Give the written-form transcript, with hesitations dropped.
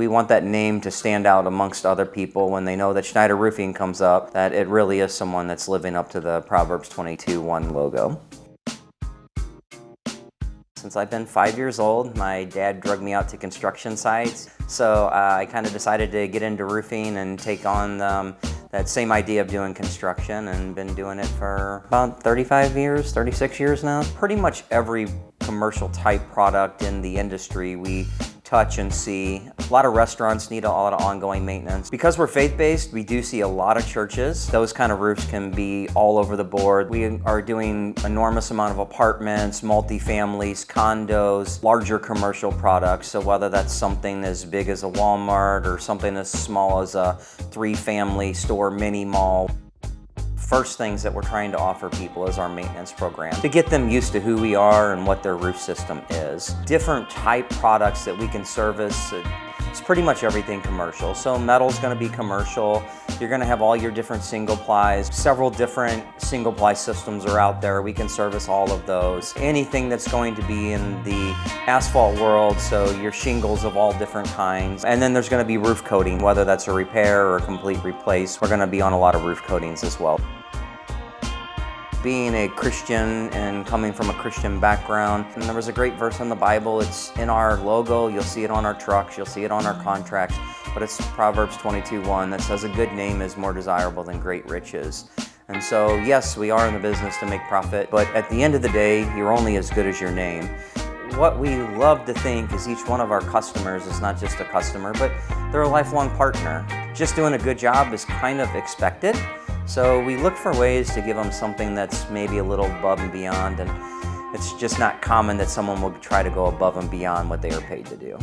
we want that name to stand out amongst other people when they know that Schneider Roofing comes up, that it really is someone that's living up to the Proverbs 22:1 logo. Since I've been 5 years old, my dad drugged me out to construction sites. So I kind of decided to get into roofing and take on that same idea of doing construction, and been doing it for about 35 years, 36 years now. Pretty much every commercial type product in the industry we touch and see. A lot of restaurants need a lot of ongoing maintenance. Because we're faith-based, we do see a lot of churches. Those kind of roofs can be all over the board. We are doing enormous amount of apartments, multifamilies, condos, larger commercial products. So whether that's something as big as a Walmart or something as small as a 3-family store mini mall. First things that we're trying to offer people is our maintenance program to get them used to who we are and what their roof system is. Different type products that we can service. It's pretty much everything commercial. So metal's going to be commercial. You're going to have all your different single plies. Several different single ply systems are out there. We can service all of those. Anything that's going to be in the asphalt world, so your shingles of all different kinds. And then there's going to be roof coating, whether that's a repair or a complete replace. We're going to be on a lot of roof coatings as well. Being a Christian and coming from a Christian background, and there was a great verse in the Bible. It's in our logo, you'll see it on our trucks, you'll see it on our contracts, but it's Proverbs 22:1 that says a good name is more desirable than great riches. And so yes, we are in the business to make profit, but at the end of the day, you're only as good as your name. What we love to think is each one of our customers is not just a customer, but they're a lifelong partner. Just doing a good job is kind of expected. So we look for ways to give them something that's maybe a little above and beyond, and it's just not common that someone will try to go above and beyond what they are paid to do.